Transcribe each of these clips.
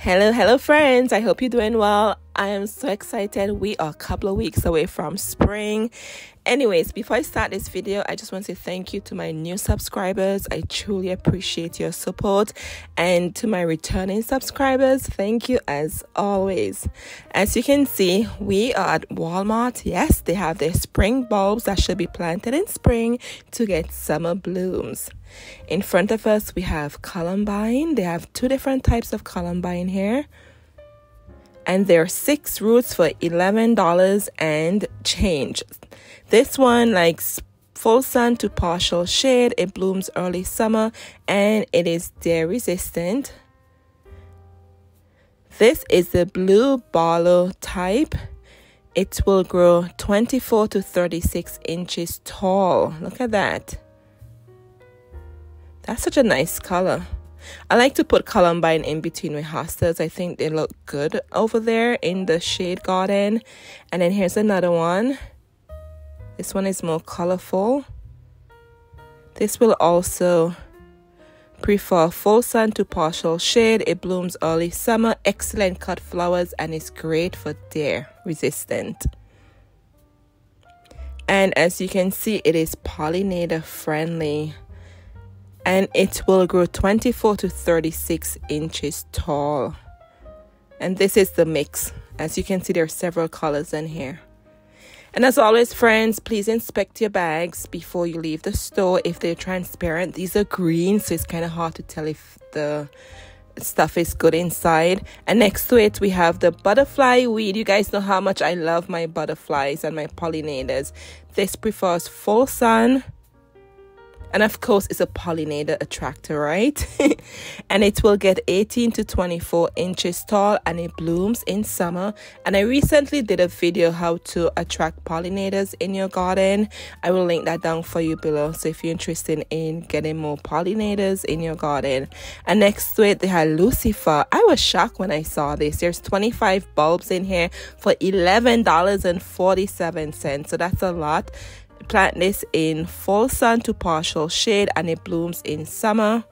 Hello friends, I hope you're doing well. I am so excited. We are a couple of weeks away from spring. Anyways, before I start this video, I just want to say thank you to my new subscribers. I truly appreciate your support, and to my returning subscribers, thank you as always. As you can see, we are at Walmart. Yes, they have their spring bulbs that should be planted in spring to get summer blooms. In front of us, we have columbine. They have two different types of columbine here. And there are 6 roots for $11 and change. This one likes full sun to partial shade. It blooms early summer and it is deer resistant. This is the blue Barlow type. It will grow 24 to 36 inches tall. Look at that. That's such a nice color. I like to put columbine in between my hostas. I think they look good over there in the shade garden. And then here's another one. This one is more colorful. This will also prefer full sun to partial shade. It blooms early summer, excellent cut flowers, and is great for deer resistant. And as you can see, it is pollinator friendly. And it will grow 24 to 36 inches tall. And this is the mix. As you can see, there are several colors in here. And as always, friends, please inspect your bags before you leave the store. If they're transparent, these are green, so it's kind of hard to tell if the stuff is good inside. And next to it, we have the butterfly weed. You guys know how much I love my butterflies and my pollinators. This prefers full sun. And of course, it's a pollinator attractor, right? And it will get 18 to 24 inches tall, and it blooms in summer. And I recently did a video how to attract pollinators in your garden. I will link that down for you below. So if you're interested in getting more pollinators in your garden. And next to it, they had Lucifer. I was shocked when I saw this. There's 25 bulbs in here for $11.47. So that's a lot. Plant this in full sun to partial shade, and it blooms in summer.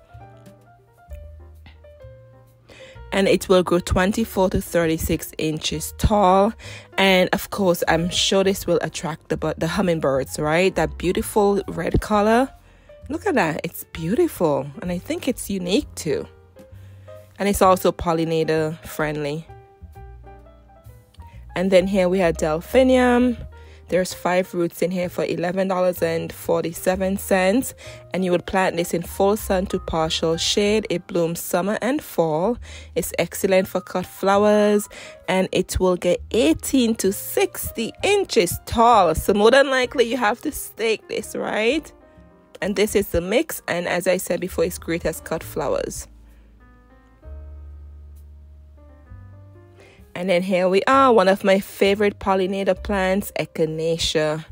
And it will grow 24 to 36 inches tall. And of course, I'm sure this will attract the hummingbirds, right? That beautiful red color. Look at that. It's beautiful. And I think it's unique too. And it's also pollinator friendly. And then here we have delphinium. There's 5 roots in here for $11.47, and you would plant this in full sun to partial shade. It blooms summer and fall. It's excellent for cut flowers, and it will get 18 to 60 inches tall. So more than likely you have to stake this, right? And this is the mix, and as I said before, it's great as cut flowers. And then here we are, one of my favorite pollinator plants, echinacea.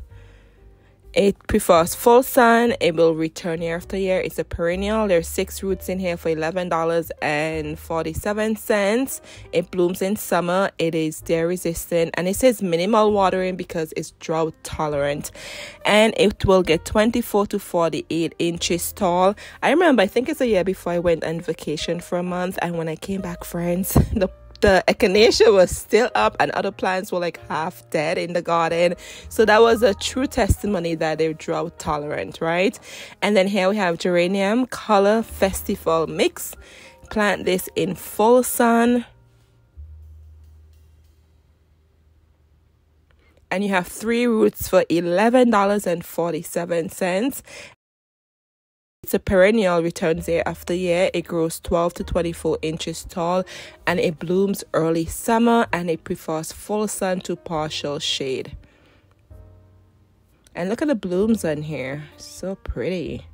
It prefers full sun. It will return year after year. It's a perennial. There's 6 roots in here for $11.47. It blooms in summer. It is deer resistant, and it says minimal watering because it's drought tolerant. And it will get 24 to 48 inches tall. I remember, I think it's a year before I went on vacation for a month, and when I came back, friends, the echinacea was still up and other plants were like half dead in the garden. So that was a true testimony that they're drought tolerant, right? And then here we have geranium color festival mix. Plant this in full sun. And you have 3 roots for $11.47. It's a perennial, returns year after year. It grows 12 to 24 inches tall, and it blooms early summer, and it prefers full sun to partial shade. And look at the blooms on here. So pretty.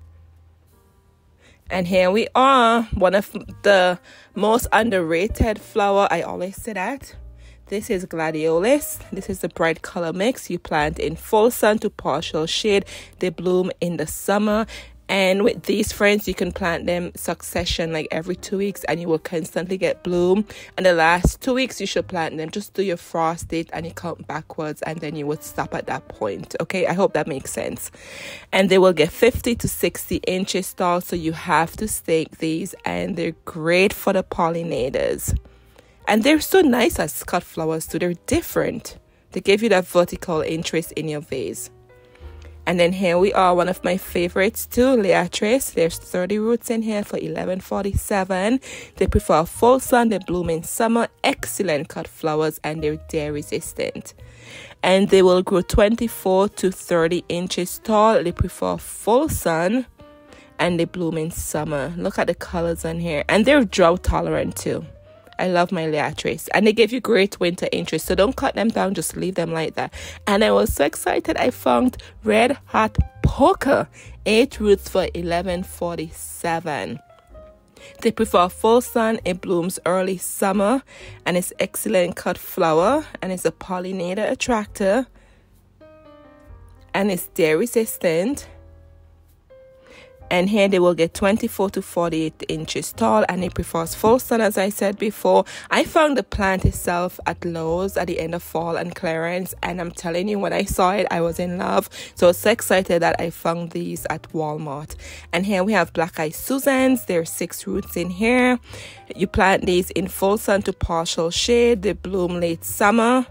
And here we are, one of the most underrated flower. I always say that. This is gladiolus. This is the bright color mix. You plant in full sun to partial shade. They bloom in the summer. And with these, friends, you can plant them succession like every 2 weeks, and you will constantly get bloom. And the last 2 weeks you should plant them. Just do your frost date and you count backwards, and then you would stop at that point. Okay, I hope that makes sense. And they will get 50 to 60 inches tall, so you have to stake these, and they're great for the pollinators. And they're so nice as cut flowers too. They're different. They give you that vertical interest in your vase. And then here we are, one of my favorites too, Leatrice. There's 30 roots in here for $11.47. They prefer full sun, they bloom in summer, excellent cut flowers, and they're tear resistant. And they will grow 24 to 30 inches tall. They prefer full sun and they bloom in summer. Look at the colors on here. And they're drought tolerant too. I love my Leatrice. And they give you great winter interest. So don't cut them down, just leave them like that. And I was so excited. I found Red Hot Poker. 8 roots for $11.47. They prefer full sun. It blooms early summer. And it's excellent cut flower. And it's a pollinator attractor. And it's tear resistant. And here they will get 24 to 48 inches tall, and it prefers full sun, as I said before. I found the plant itself at Lowe's at the end of fall and clearance, and I'm telling you, when I saw it, I was in love. So I was so excited that I found these at Walmart. And here we have Black Eyed Susans. There are 6 roots in here. You plant these in full sun to partial shade. They bloom late summer.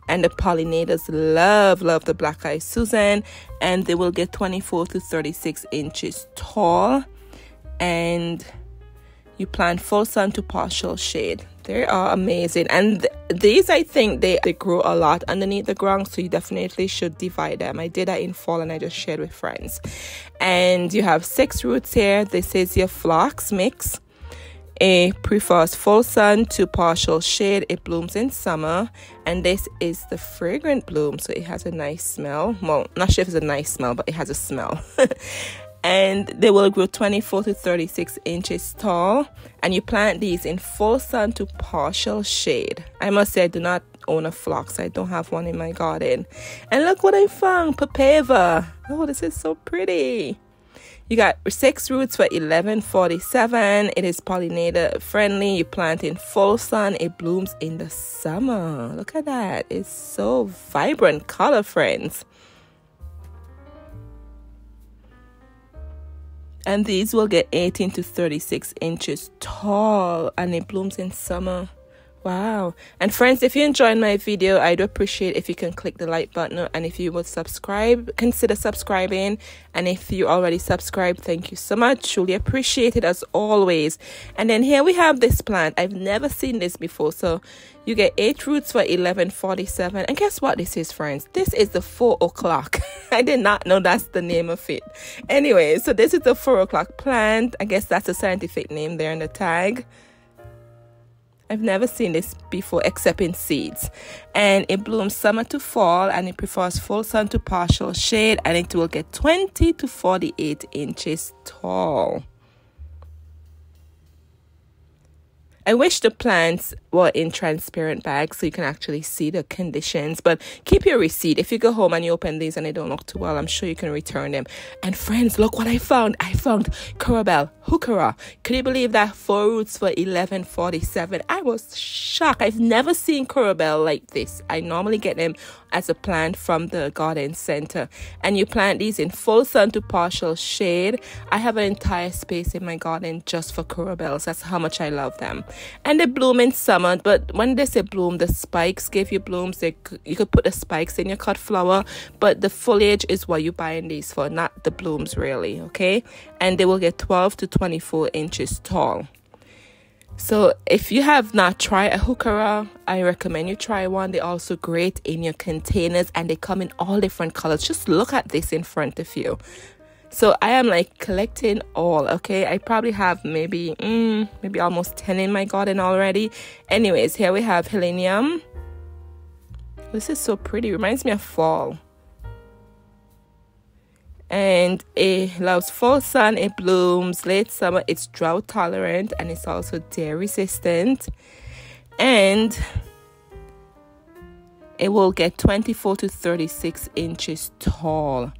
And the pollinators love the Black Eyed Susan. And they will get 24 to 36 inches tall. And you plant full sun to partial shade. They are amazing. And these, I think, they grow a lot underneath the ground. So you definitely should divide them. I did that in fall and I just shared with friends. And you have 6 roots here. This is your phlox mix. It prefers full sun to partial shade. It blooms in summer. And this is the fragrant bloom. So it has a nice smell. Well, not sure if it's a nice smell, but it has a smell. And they will grow 24 to 36 inches tall. And you plant these in full sun to partial shade. I must say I do not own a phlox. I don't have one in my garden. And look what I found. Papaya. Oh, this is so pretty. You got 6 roots for $11.47. It is pollinator friendly. You plant in full sun. It blooms in the summer. Look at that. It's so vibrant color, friends. And these will get 18 to 36 inches tall. And it blooms in summer. Wow. And friends, if you enjoyed my video, I'd appreciate if you can click the like button, and if you would subscribe, consider subscribing. And if you already subscribed, thank you so much. Truly appreciate it as always. And then here we have this plant. I've never seen this before. So you get 8 roots for $11.47. And guess what this is, friends? This is the 4 o'clock. I did not know that's the name of it. Anyway, so this is the 4 o'clock plant. I guess that's a scientific name there in the tag. I've never seen this before except in seeds. And it blooms summer to fall, and it prefers full sun to partial shade, and it will get 20 to 48 inches tall. I wish the plants were in transparent bags so you can actually see the conditions. But keep your receipt. If you go home and you open these and they don't look too well, I'm sure you can return them. And friends, look what I found. I found Curabell Heuchera. Could you believe that? 4 roots for $11.47. I was shocked. I've never seen Curabell like this. I normally get them as a plant from the garden center. And you plant these in full sun to partial shade. I have an entire space in my garden just for Curabells. That's how much I love them. And they bloom in summer, but when they say bloom, the spikes give you blooms. You could put the spikes in your cut flower, but the foliage is what you're buying these for, not the blooms really, okay? And they will get 12 to 24 inches tall. So if you have not tried a Heuchera, I recommend you try one. They're also great in your containers, and they come in all different colors. Just look at this in front of you. So I am like collecting all, okay? I probably have maybe almost 10 in my garden already. Anyways, here we have Helenium. This is so pretty. Reminds me of fall. And it loves full sun. It blooms late summer. It's drought tolerant, and it's also tear resistant. And it will get 24 to 36 inches tall.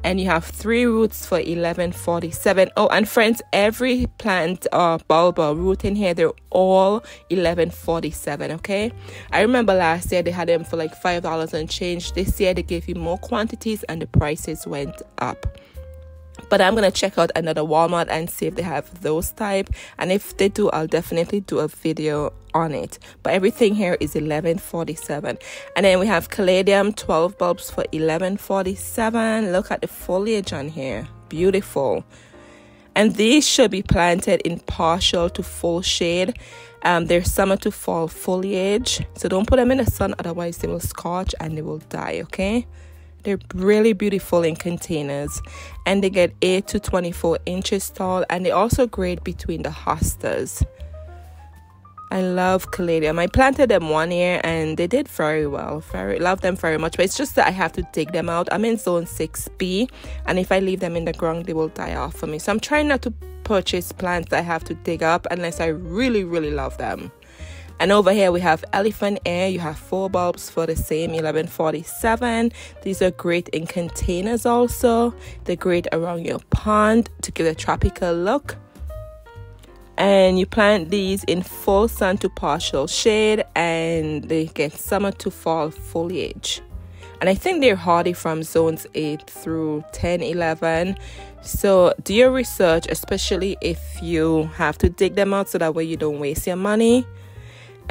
And you have 3 roots for $11.47. Oh, and friends, every plant or bulb or root in here, they're all $11.47, okay? I remember last year they had them for like $5 and change. This year they gave you more quantities and the prices went up. But I'm gonna check out another Walmart and see if they have those type, and if they do, I'll definitely do a video on it. But everything here is $11.47. And then we have caladium, 12 bulbs for $11.47. Look at the foliage on here, beautiful. And these should be planted in partial to full shade. They're summer to fall foliage, so don't put them in the sun, otherwise they will scorch and they will die. Okay, they're really beautiful in containers, and they get 8 to 24 inches tall, and they also grade between the hostas. I love caladium. I planted them 1 year and they did very well. Love them very much, but it's just that I have to dig them out. I'm in zone 6B, and if I leave them in the ground, they will die off for me. So I'm trying not to purchase plants that I have to dig up unless I really love them. And over here we have elephant ear. You have 4 bulbs for the same $11.47. These are great in containers also. They're great around your pond to give a tropical look. And you plant these in full sun to partial shade, and they get summer to fall foliage. And I think they're hardy from zones 8 through 10, 11. So do your research, especially if you have to dig them out, so that way you don't waste your money.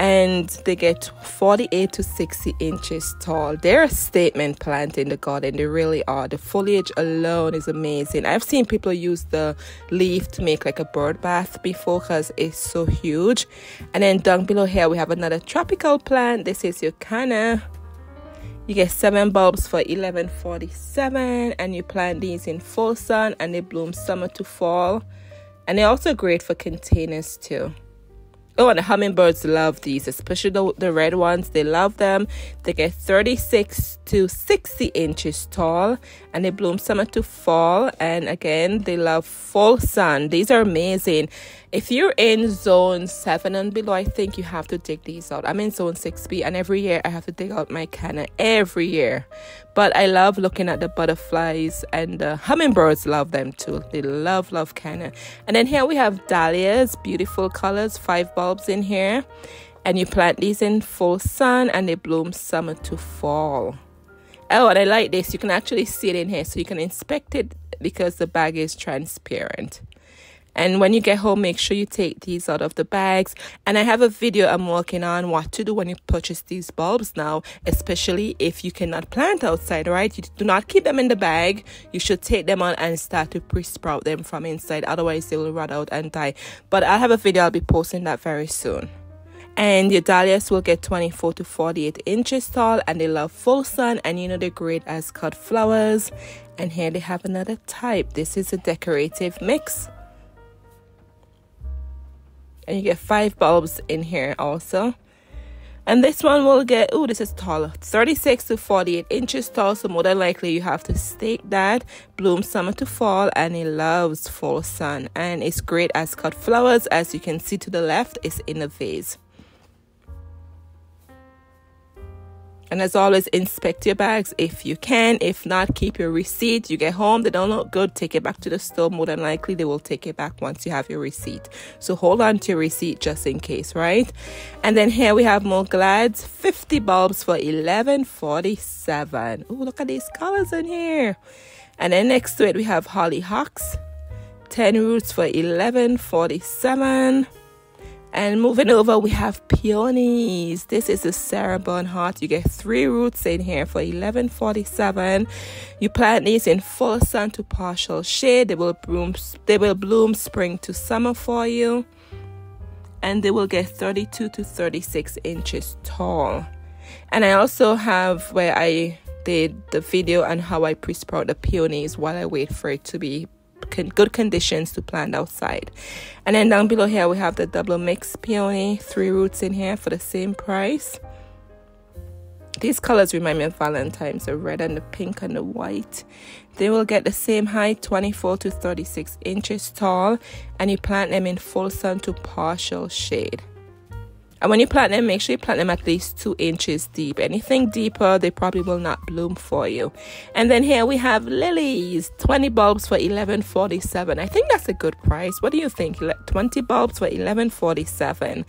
And they get 48 to 60 inches tall. They're a statement plant in the garden. They really are. The foliage alone is amazing. I've seen people use the leaf to make like a bird bath before, because it's so huge. And then down below here we have another tropical plant. This is your canna. You get 7 bulbs for $11.47, and you plant these in full sun, and they bloom summer to fall. And they're also great for containers too. Oh, and the hummingbirds love these, especially the red ones. They love them. They get 36 to 60 inches tall, and they bloom summer to fall. And again, they love full sun. These are amazing. If you're in zone 7 and below, I think you have to dig these out. I'm in zone 6B, and every year I have to dig out my canna every year. But I love looking at the butterflies, and the hummingbirds love them too. They love canna. And then here we have dahlias, beautiful colors, 5 bulbs in here. And you plant these in full sun, and they bloom summer to fall. Oh, and I like this. You can actually see it in here, so you can inspect it because the bag is transparent. And when you get home, make sure you take these out of the bags. And I have a video I'm working on what to do when you purchase these bulbs now, especially if you cannot plant outside, right? You do not keep them in the bag. You should take them out and start to pre-sprout them from inside. Otherwise, they will rot out and die. But I'll have a video. I'll be posting that very soon. And your dahlias will get 24 to 48 inches tall, and they love full sun, and you know they're great as cut flowers. And here they have another type. This is a decorative mix. And you get 5 bulbs in here also. And this one will get, oh, this is taller, 36 to 48 inches tall. So more than likely you have to stake that. Bloom summer to fall, and it loves full sun. And it's great as cut flowers. As you can see to the left, it's in a vase. And as always, inspect your bags if you can. If not, keep your receipt. You get home, they don't look good, take it back to the store. More than likely, they will take it back once you have your receipt. So hold on to your receipt just in case, right? And then here we have more glads, 50 bulbs for $11.47. Oh, look at these colors in here. And then next to it, we have hollyhocks, 10 roots for $11.47. And moving over, we have peonies. This is a Sarah Bernhardt. You get 3 roots in here for $11.47. You plant these in full sun to partial shade. They will bloom spring to summer for you. And they will get 32 to 36 inches tall. And I also have where I did the video on how I pre-sprout the peonies while I wait for it to be good conditions to plant outside. And then down below here we have the double mix peony, 3 roots in here for the same price. These colors remind me of Valentine's, the red and the pink and the white. They will get the same height, 24 to 36 inches tall, and you plant them in full sun to partial shade. And when you plant them, make sure you plant them at least 2 inches deep. Anything deeper, they probably will not bloom for you. And then here we have lilies, 20 bulbs for $11.47. I think that's a good price. What do you think? 20 bulbs for $11.47.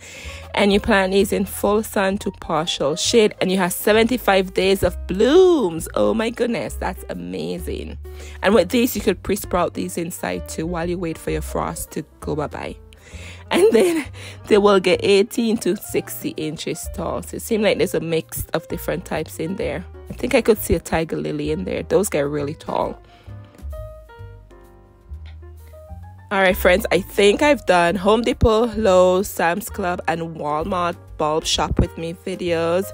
And you plant these in full sun to partial shade, and you have 75 days of blooms. Oh my goodness, that's amazing. And with these, you could pre-sprout these inside too while you wait for your frost to go bye-bye. And then they will get 18 to 60 inches tall. So it seems like there's a mix of different types in there. I think I could see a tiger lily in there. Those get really tall. All right, friends, I think I've done Home Depot, Lowe's, Sam's Club, and Walmart bulb shop with me videos.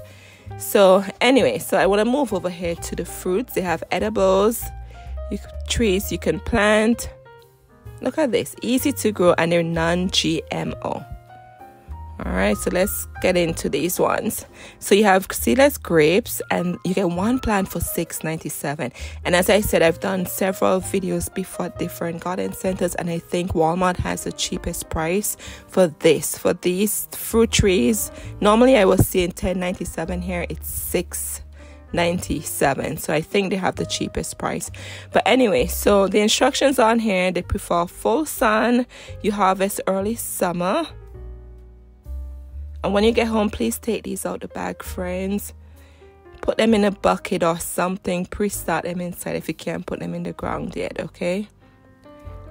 So anyway, so I want to move over here to the fruits. They have edibles, trees you can plant. Look at this, easy to grow, and they're non-GMO. All right, so let's get into these ones. So you have seedless grapes, and you get one plant for $6.97. And as I said, I've done several videos before at different garden centers, and I think Walmart has the cheapest price for this. For these fruit trees, normally I was seeing $10.97 here. It's $6.97, so I think they have the cheapest price. But anyway, so the instructions on here, they prefer full sun. You harvest early summer, and when you get home, please take these out the bag, friends. Put them in a bucket or something. Pre-start them inside if you can't put them in the ground yet, okay?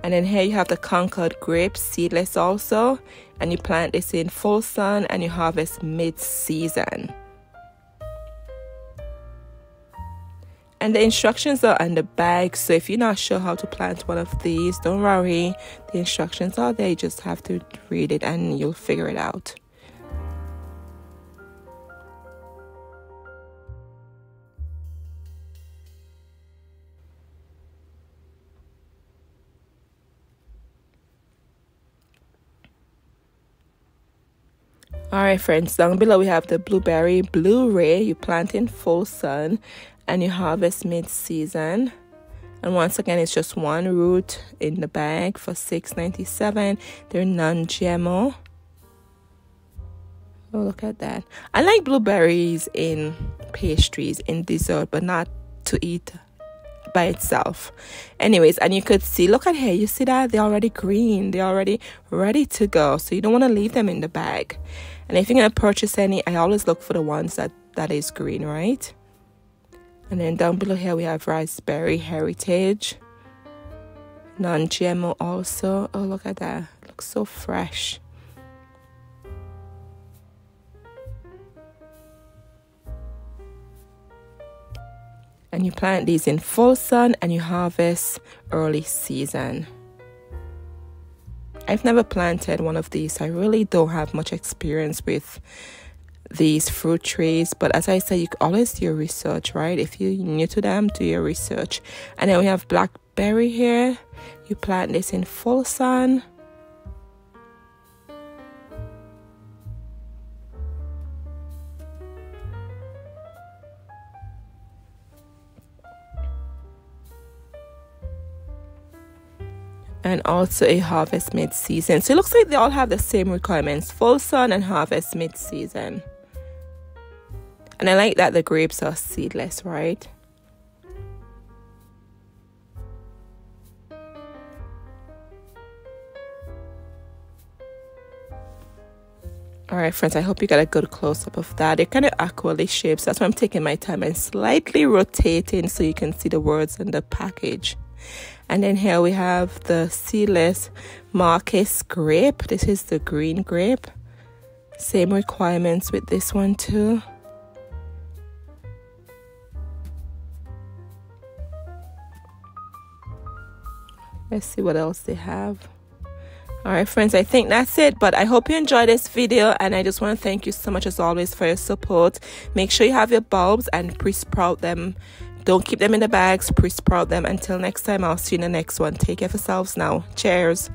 And then here you have the Concord grapes, seedless also, and you plant this in full sun and you harvest mid-season. And the instructions are on the bag, so if you're not sure how to plant one of these, don't worry. The instructions are there. You just have to read it and you'll figure it out. Alright, friends, down below we have the blueberry Blu-ray. You plant in full sun and you harvest mid-season. And once again, it's just one root in the bag for $6.97. They're non-GMO. Oh, look at that. I like blueberries in pastries, in dessert, but not to eat by itself. Anyways, and you could see, look at here, you see that? They're already green. They're already ready to go. So you don't want to leave them in the bag. And if you're going to purchase any, I always look for the ones that is green, right? And then down below here we have Raspberry Heritage, non-GMO also. Oh, look at that. It looks so fresh. And you plant these in full sun and you harvest early season. I've never planted one of these. I really don't have much experience with these fruit trees, but as I said, you can always do your research, right? If you're new to them, do your research. And then we have blackberry here. You plant this in full sun. And also a harvest mid-season. So it looks like they all have the same requirements, full sun and harvest mid-season. And I like that the grapes are seedless, right? All right, friends, I hope you got a good close-up of that. They're kind of aquily shaped, so that's why I'm taking my time and slightly rotating so you can see the words in the package. And then here we have the seedless Marcus grape. This is the green grape. Same requirements with this one too. Let's see what else they have. All right, friends, I think that's it. But I hope you enjoyed this video, and I just want to thank you so much as always for your support. Make sure you have your bulbs and pre-sprout them. Don't keep them in the bags, pre-sprout them. Until next time, I'll see you in the next one. Take care of yourselves now. Cheers.